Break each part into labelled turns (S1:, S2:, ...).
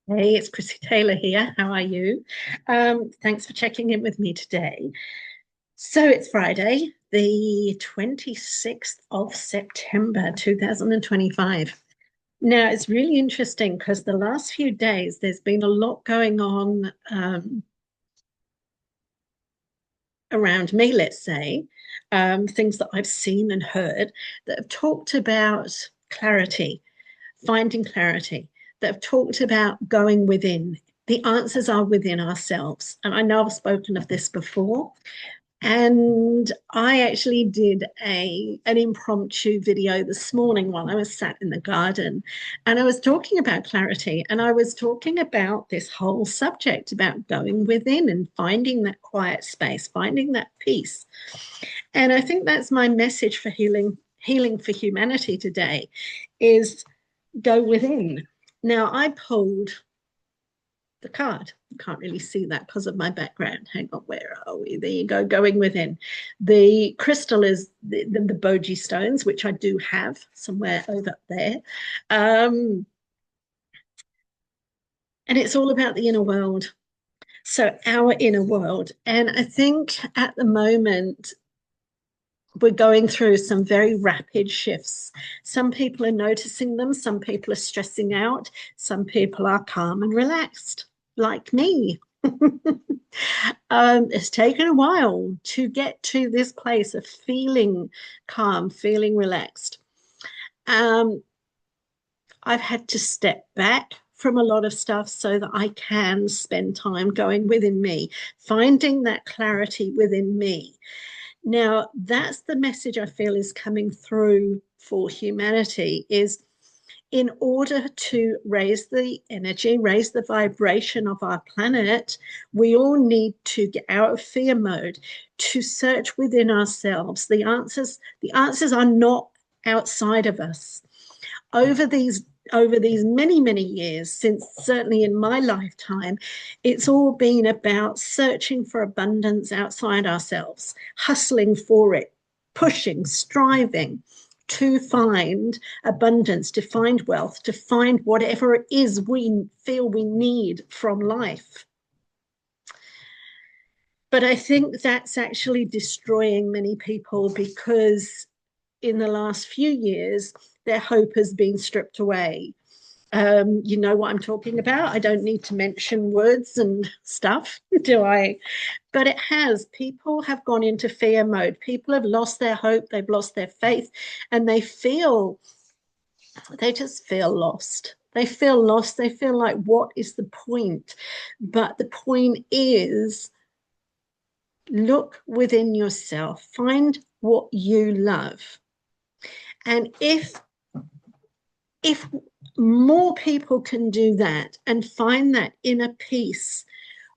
S1: Hey, it's Chrissy Taylor here. How are you? Thanks for checking in with me today. So it's Friday, the 26th of September, 2025. Now, it's really interesting because the last few days there's been a lot going on around me, let's say, things that I've seen and heard that have talked about clarity, finding clarity, that have talked about going within. The answers are within ourselves. And I know I've spoken of this before. And I actually did an impromptu video this morning while I was sat in the garden. And I was talking about clarity and I was talking about this whole subject about going within and finding that quiet space, finding that peace. And I think that's my message for healing for humanity today is go within. Now, I pulled the card. You can't really see that because of my background. Hang on, where are we? There you go, going within. The crystal is the boji stones, which I do have somewhere over there. Um, and it's all about the inner world. So, our inner world. And I think at the moment, we're going through some very rapid shifts. Some people are noticing them, some people are stressing out, some people are calm and relaxed, like me. It's taken a while to get to this place of feeling calm, feeling relaxed. Um, I've had to step back from a lot of stuff so that I can spend time going within me, finding that clarity within me. Now, that's the message I feel is coming through for humanity is in order to raise the energy, raise the vibration of our planet, we all need to get out of fear mode, to search within ourselves. The answers are not outside of us. Over these many years, since certainly in my lifetime, it's all been about searching for abundance outside ourselves, hustling for it, pushing, striving to find abundance, to find wealth, to find whatever it is we feel we need from life. But I think that's actually destroying many people because in the last few years, their hope has been stripped away. You know what I'm talking about. I don't need to mention words and stuff, do I? But it has. People have gone into fear mode. People have lost their hope, they've lost their faith, and they just feel lost. They feel lost. They feel like, what is the point? But the point is look within yourself, find what you love. And if more people can do that and find that inner peace,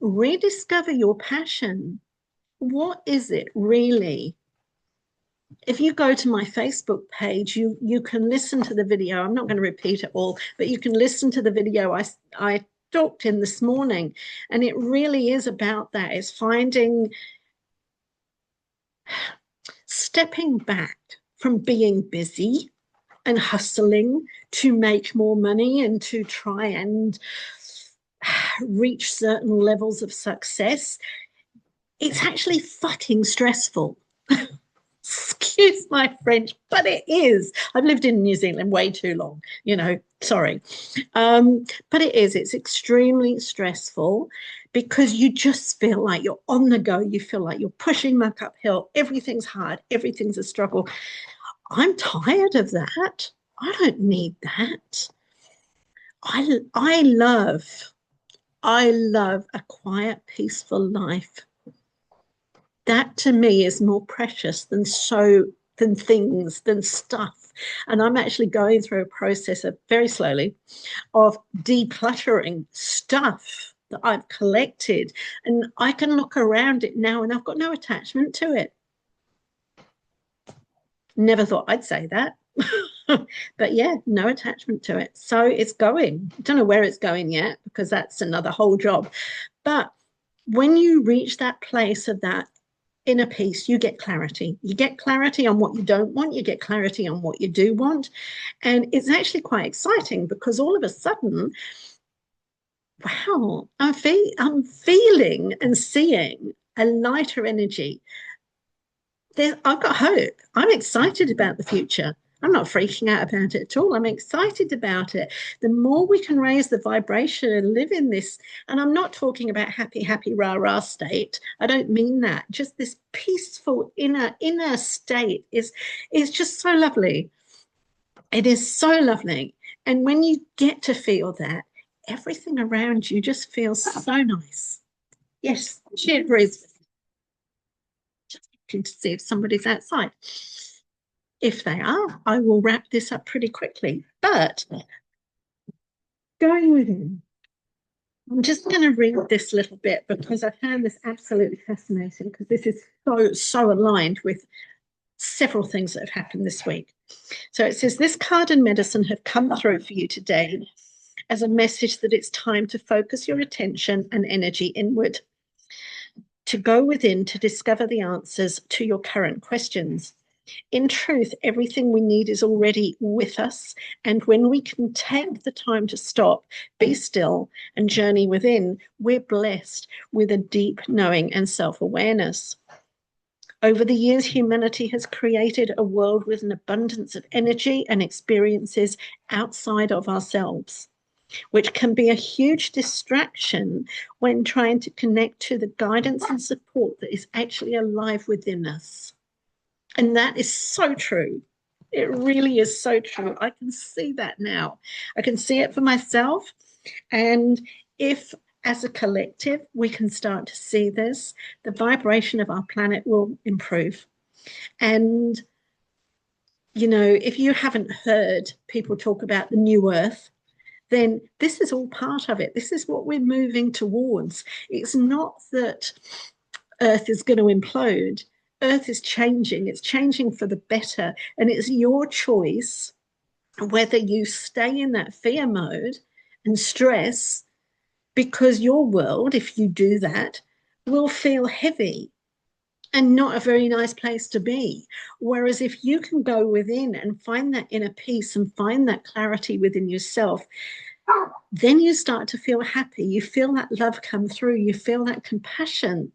S1: rediscover your passion. What is it really? If you go to my Facebook page, you can listen to the video. I'm not going to repeat it all, but you can listen to the video I talked in this morning. And it really is about that. It's stepping back from being busy and hustling to make more money and to try and reach certain levels of success. It's actually fucking stressful. Excuse my French, but it is. I've lived in New Zealand way too long, sorry. But it is. It's extremely stressful because you just feel like you're on the go. You feel like you're pushing muck uphill. Everything's hard. Everything's a struggle. I'm tired of that. I don't need that. I love a quiet, peaceful life. That to me is more precious than things, than stuff. And I'm actually going through a process of very slowly of decluttering stuff that I've collected. And I can look around it now and I've got no attachment to it. Never thought I'd say that. But yeah, no attachment to it. So it's going. I don't know where it's going yet because that's another whole job. But when you reach that place of that inner peace, you get clarity. You get clarity on what you don't want. You get clarity on what you do want. And it's actually quite exciting because all of a sudden, wow, I'm feeling and seeing a lighter energy. I've got hope. I'm excited about the future. I'm not freaking out about it at all. I'm excited about it. The more we can raise the vibration and live in this, and I'm not talking about happy, happy, rah, rah state. I don't mean that. Just this peaceful inner state is just so lovely. It is so lovely. And when you get to feel that, everything around you just feels so nice. Yes, she agrees. Just looking to see if somebody's outside. If they are, I will wrap this up pretty quickly. But going within, I'm just going to read this little bit because I found this absolutely fascinating because this is so aligned with several things that have happened this week. So it says, this card and medicine have come through for you today as a message that it's time to focus your attention and energy inward, to go within to discover the answers to your current questions. In truth, everything we need is already with us. And when we can take the time to stop, be still, and journey within, we're blessed with a deep knowing and self-awareness. Over the years, humanity has created a world with an abundance of energy and experiences outside of ourselves, which can be a huge distraction when trying to connect to the guidance and support that is actually alive within us. And that is so true. It really is so true. I can see that now. I can see it for myself. And if, as a collective, we can start to see this, the vibration of our planet will improve. And, if you haven't heard people talk about the new Earth, then this is all part of it. This is what we're moving towards. It's not that Earth is going to implode. Earth is changing. It's changing for the better. And it's your choice whether you stay in that fear mode and stress, because your world, if you do that, will feel heavy and not a very nice place to be. Whereas if you can go within and find that inner peace and find that clarity within yourself, then you start to feel happy. You feel that love come through. You feel that compassion.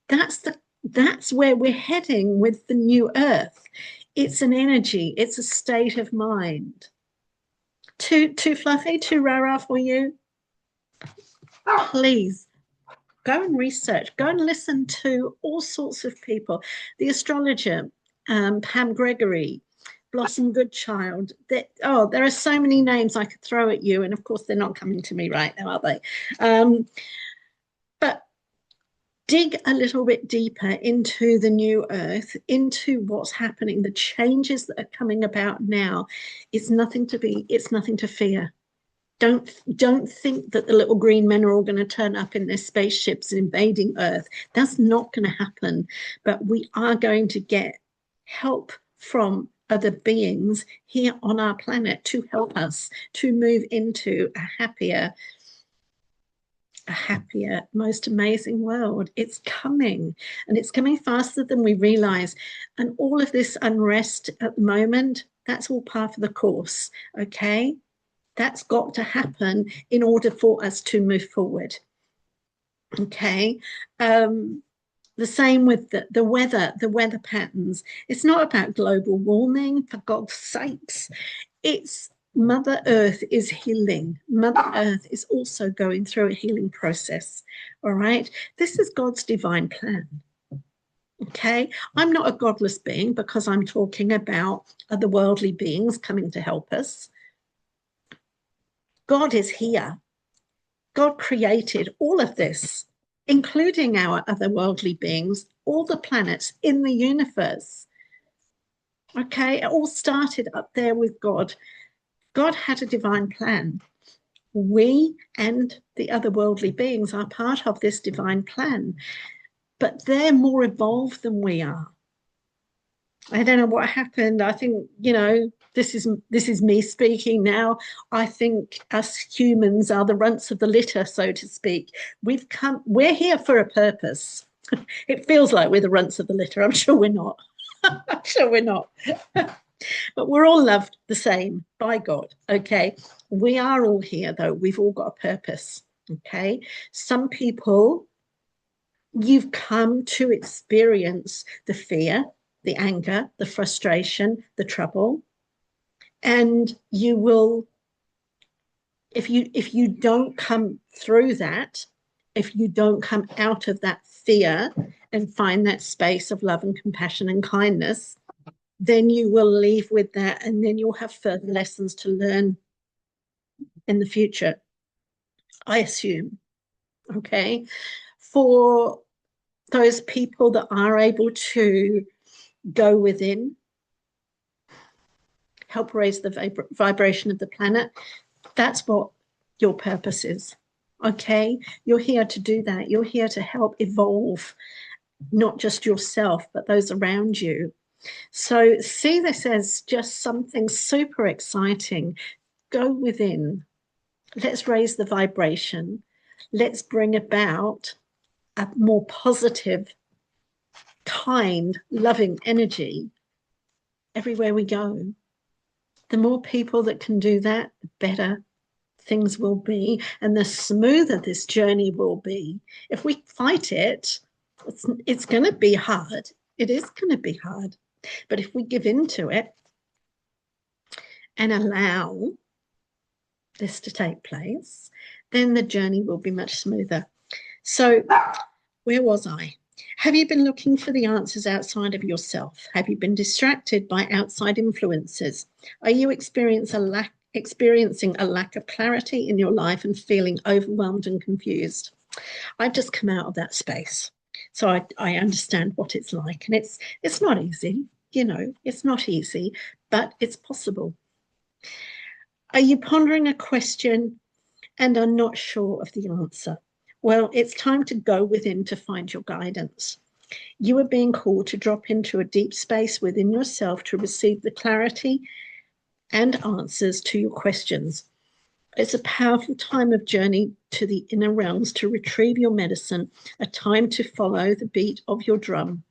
S1: That's where we're heading with the new Earth. It's an energy. It's a state of mind. Too fluffy, too rah-rah for you? Please go and research. Go and listen to all sorts of people. The astrologer, Pam Gregory, Blossom Goodchild. There are so many names I could throw at you, and of course they're not coming to me right now, are they? But dig a little bit deeper into the new Earth, into what's happening, the changes that are coming about now. It's nothing to fear. Don't think that the little green men are all going to turn up in their spaceships invading Earth. That's not going to happen. But we are going to get help from other beings here on our planet to help us to move into a happier, most amazing world. It's coming, and it's coming faster than we realize. And all of this unrest at the moment, that's all part of the course, okay? That's got to happen in order for us to move forward. Okay. The same with the weather patterns. It's not about global warming, for God's sakes. It's Mother Earth is healing. Mother Earth is also going through a healing process. All right. This is God's divine plan. Okay. I'm not a godless being because I'm talking about otherworldly beings coming to help us. God is here. God created all of this, including our otherworldly beings, all the planets in the universe. Okay, it all started up there with God. God had a divine plan. We and the otherworldly beings are part of this divine plan, but they're more evolved than we are. I don't know what happened. I think, this is me speaking now. I think us humans are the runts of the litter, so to speak. We're here for a purpose. It feels like we're the runts of the litter. I'm sure we're not. I'm sure we're not. But we're all loved the same by God, okay? We are all here, though. We've all got a purpose, Okay. Some people, you've come to experience the fear, the anger, the frustration, the trouble, and you will, if you don't come through that, if you don't come out of that fear and find that space of love and compassion and kindness, then you will leave with that, and then you'll have further lessons to learn in the future, I assume. Okay. For those people that are able to go within, help raise the vibration of the planet, that's what your purpose is. Okay. You're here to do that. You're here to help evolve not just yourself, but those around you. So see this as just something super exciting. Go within. Let's raise the vibration. Let's bring about a more positive, kind, loving energy everywhere we go. The more people that can do that, the better things will be, and the smoother this journey will be. If we fight it, it's going to be hard. It is going to be hard. But if we give in to it and allow this to take place, then the journey will be much smoother. So where was I? Have you been looking for the answers outside of yourself? Have you been distracted by outside influences? Are you experiencing a lack of clarity in your life and feeling overwhelmed and confused? I've just come out of that space, so I understand what it's like, and it's not easy. It's not easy, but it's possible. Are you pondering a question and are not sure of the answer? Well, it's time to go within to find your guidance. You are being called to drop into a deep space within yourself to receive the clarity and answers to your questions. It's a powerful time of journey to the inner realms to retrieve your medicine, a time to follow the beat of your drum.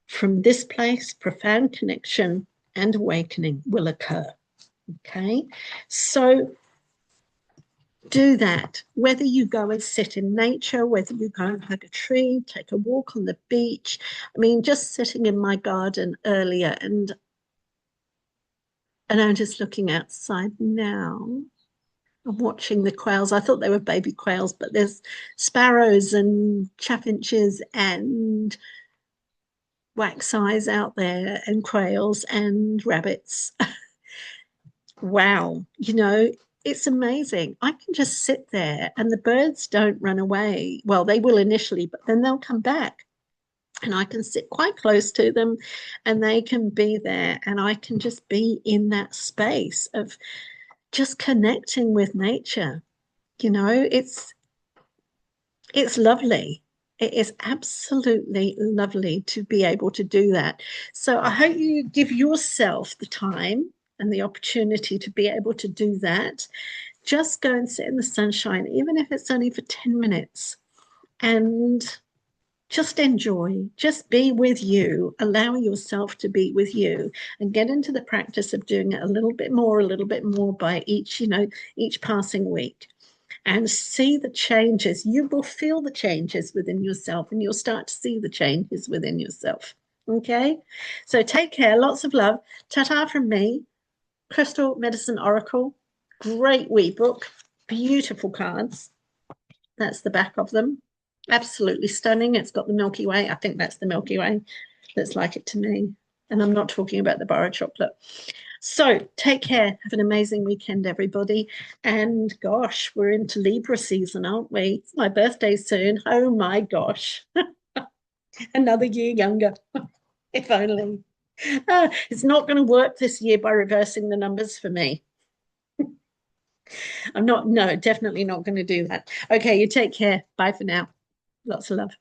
S1: From this place, profound connection and awakening will occur. Okay, so do that. Whether you go and sit in nature, whether you go and hug a tree, take a walk on the beach. I mean, just sitting in my garden earlier, and I'm just looking outside now. I'm watching the quails. I thought they were baby quails, but there's sparrows and chaffinches and wax eyes out there and quails and rabbits. Wow. It's amazing. I can just sit there and the birds don't run away. Well, they will initially, but then they'll come back. And I can sit quite close to them and they can be there. And I can just be in that space of just connecting with nature. It's lovely. It is absolutely lovely to be able to do that. So I hope you give yourself the time and the opportunity to be able to do that. Just go and sit in the sunshine, even if it's only for 10 minutes, and just enjoy, just be with you, allow yourself to be with you, and get into the practice of doing it a little bit more by each passing week, and see the changes. You will feel the changes within yourself, and you'll start to see the changes within yourself. Okay, so take care, lots of love. Ta-ta from me, Crystal Medicine Oracle. Great wee book, beautiful cards. That's the back of them. Absolutely stunning. It's got the Milky Way. I think that's the Milky Way. That's like it to me. And I'm not talking about the bar of chocolate. So take care. Have an amazing weekend, everybody. And gosh, we're into Libra season, aren't we? It's my birthday soon. Oh my gosh. Another year younger, if only. It's not going to work this year by reversing the numbers for me. No, definitely not going to do that. Okay, you take care. Bye for now. Lots of love.